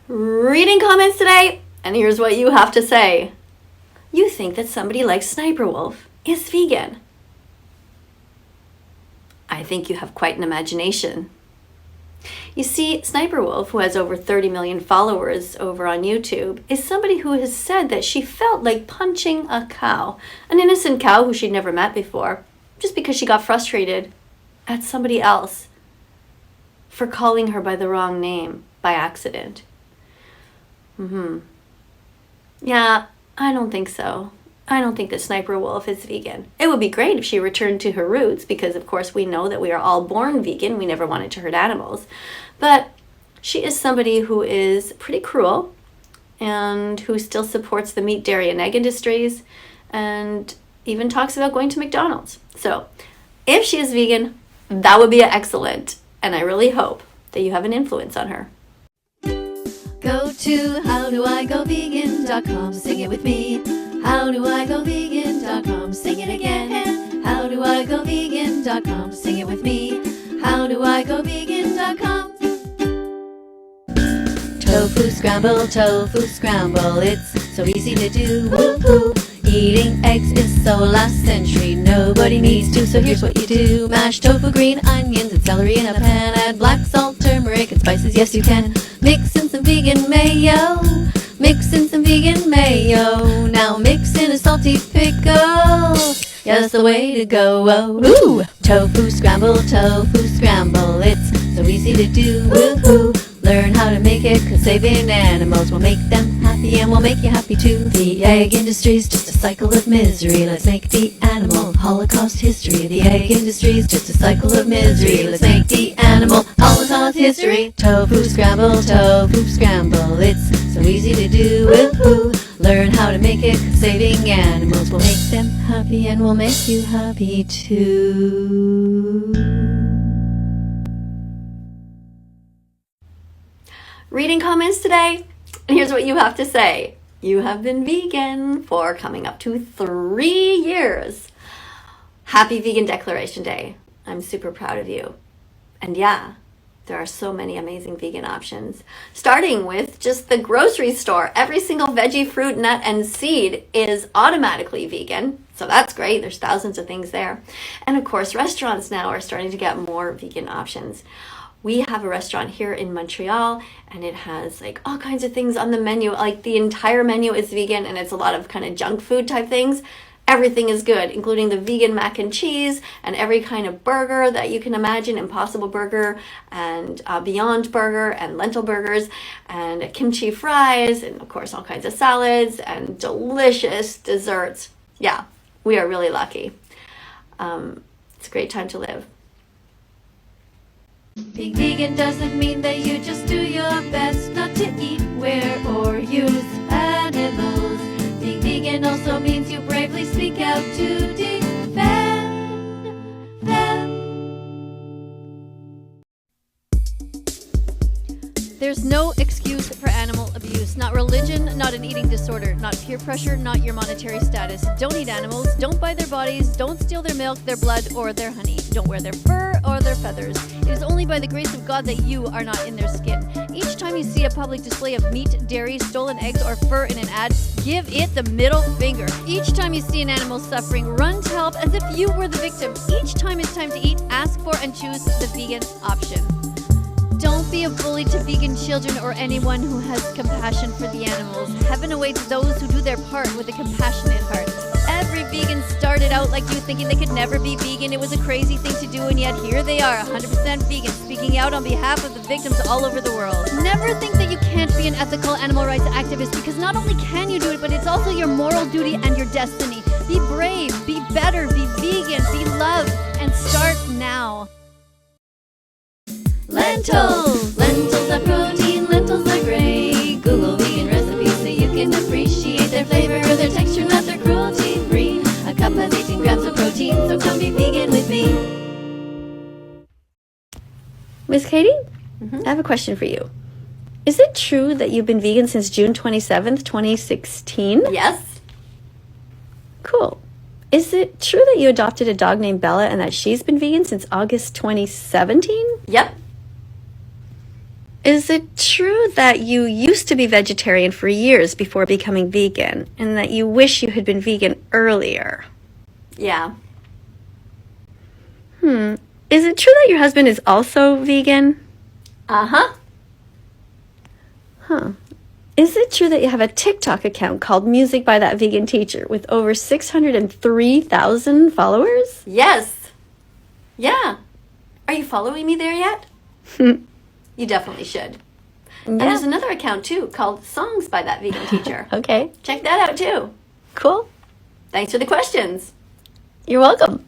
Reading comments today, and here's what you have to say. You think that somebody like Sniper Wolf is vegan. I think you have quite an imagination. You see, Sniper Wolf, who has over 30 million followers over on YouTube, is somebody who has said that she felt like punching a cow, an innocent cow who she'd never met before, just because she got frustrated at somebody else for calling her by the wrong name by accident. Yeah, I don't think so. I don't think that Sniper Wolf is vegan. It would be great if she returned to her roots because, of course, we know that we are all born vegan. We never wanted to hurt animals. But she is somebody who is pretty cruel and who still supports the meat, dairy, and egg industries and even talks about going to McDonald's. So if she is vegan, that would be excellent. And I really hope that you have an influence on her. Go to howdoigovegan.com, sing it with me. Howdoigovegan.com, sing it again. Howdoigovegan.com, sing it with me. Howdoigovegan.com. Tofu scramble, it's so easy to do. Woo-hoo. Eating eggs is so last century, nobody needs to, so here's what you do. Mash tofu, green onions, and celery in a pan. Add black salt, turmeric, and spices, yes you can. Mix in some vegan mayo. Mix in some vegan mayo. Now mix in a salty pickle. Yeah, that's the way to go. Oh, ooh. Tofu scramble, it's so easy to do. Woo-hoo. Learn how to make it, cause saving animals will make them happy and will make you happy too. The egg industry's just a cycle of misery. Let's make the animal holocaust history. The egg industry's just a cycle of misery. Let's make the animal holocaust history. Tofu scramble, it's so easy to do. Woo-hoo. Learn how to make it, cause saving animals will make them happy and will make you happy too. Reading comments today, and here's what you have to say. You have been vegan for coming up to 3 years. Happy Vegan Declaration Day. I'm super proud of you. And yeah, there are so many amazing vegan options. Starting with just the grocery store. Every single veggie, fruit, nut, and seed is automatically vegan. So that's great. There's thousands of things there. And of course, restaurants now are starting to get more vegan options. We have a restaurant here in Montreal and it has like all kinds of things on the menu. Like the entire menu is vegan and it's a lot of kind of junk food type things. Everything is good, including the vegan mac and cheese and every kind of burger that you can imagine, Impossible Burger and Beyond Burger and lentil burgers and kimchi fries and of course all kinds of salads and delicious desserts. Yeah, we are really lucky. It's a great time to live. Being vegan doesn't mean that you just do your best not to eat, wear, or use animals. Being vegan also means you bravely speak out to defend them. There's no excuse for animal abuse. Not religion, not an eating disorder, not peer pressure, not your monetary status. Don't eat animals, don't buy their bodies, don't steal their milk, their blood, or their honey. Don't wear their fur or their feathers. It is only by the grace of God that you are not in their skin. Each time you see a public display of meat, dairy, stolen eggs, or fur in an ad, give it the middle finger. Each time you see an animal suffering, run to help as if you were the victim. Each time it's time to eat, ask for and choose the vegan option. Don't be a bully to vegan children or anyone who has compassion for the animals. Heaven awaits those who do their part with a compassionate heart. Every vegan started out like you, thinking they could never be vegan. It was a crazy thing to do, and yet here they are, 100% vegan, speaking out on behalf of the victims all over the world. Never think that you can't be an ethical animal rights activist, because not only can you do it, but it's also your moral duty and your destiny. Be brave, be better, be vegan, be loved, and start now. Lentils! Lentils are protein, lentils are great. Google vegan recipes so you can appreciate their flavor, their texture, not their cruelty-free. A cup has 18 grams of protein, so come be vegan with me. Miss Katie, I have a question for you. Is it true that you've been vegan since June 27th, 2016? Yes. Cool. Is it true that you adopted a dog named Bella and that she's been vegan since August 2017? Yep. Is it true that you used to be vegetarian for years before becoming vegan, and that you wish you had been vegan earlier? Yeah. Is it true that your husband is also vegan? Uh-huh. Is it true that you have a TikTok account called Music by That Vegan Teacher with over 603,000 followers? Yes. Yeah. Are you following me there yet? You definitely should. And there's another account too called Songs by That Vegan Teacher. Okay, Check that out too. cool. Thanks for the questions. You're welcome.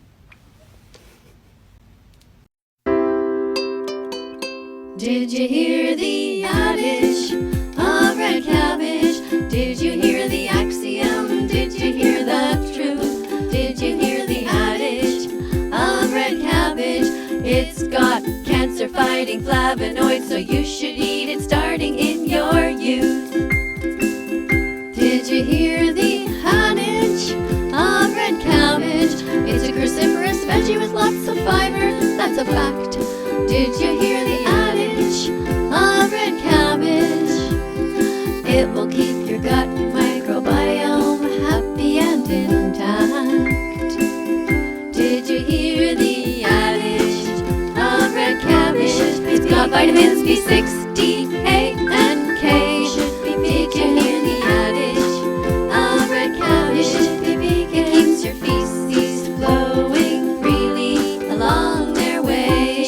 Did you hear the adage of red cabbage? Did you hear the axiom? Did you hear the truth? Did you hear the adage of red cabbage? It's got cancer-fighting flavonoids, so you should eat it starting in your youth. Did you hear the adage of red cabbage? It's a cruciferous veggie with lots of fiber, that's a fact. Did you hear the adage of red cabbage? It will keep your gut microbiome happy and intact. Did you hear the adage of red cabbage? It's got vitamins B6, D, A, and K. Did you hear the adage of red cabbage? It keeps your feces flowing freely along their way.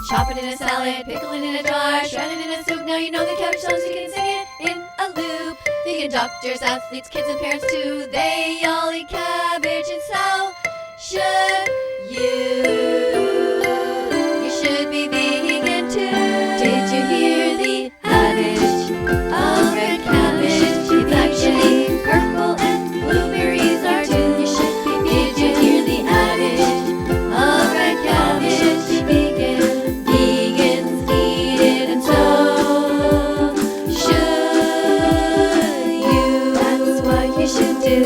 Chop it in a salad, pickle it in a jar, shred it in a soup. Now you know the cabbage songs, you can sing it in a loop. Vegan doctors, athletes, kids, and parents too, they all eat cabbage, and so should you. You should be vegan too. Did you hear the adage of red cabbage? It's actually purple and blueberries are too. You should be vegan. Did you hear the adage of red cabbage? Vegan. Vegans eat it, and so should you. That's what you should do.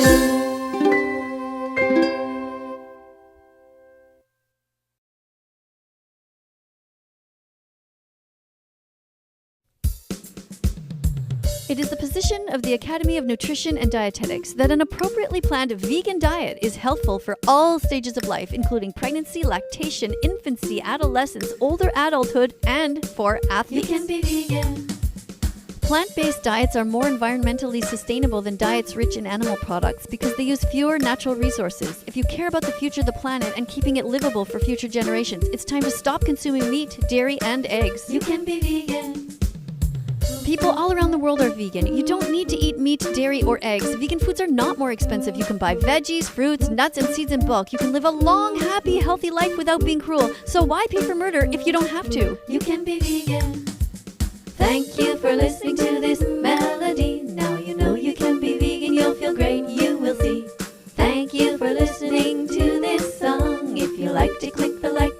It is the position of the Academy of Nutrition and Dietetics that an appropriately planned vegan diet is healthful for all stages of life, including pregnancy, lactation, infancy, adolescence, older adulthood, and for athletes. You can be vegan. Plant-based diets are more environmentally sustainable than diets rich in animal products because they use fewer natural resources. If you care about the future of the planet and keeping it livable for future generations, it's time to stop consuming meat, dairy, and eggs. You can be vegan. People all around the world are vegan. You don't need to eat meat, dairy, or eggs. Vegan foods are not more expensive. You can buy veggies, fruits, nuts, and seeds in bulk. You can live a long, happy, healthy life without being cruel. So why pay for murder if you don't have to? You can be vegan. Thank you for listening to this melody. Now you know you can be vegan. You'll feel great. You will see. Thank you for listening to this song. If you liked it, click the like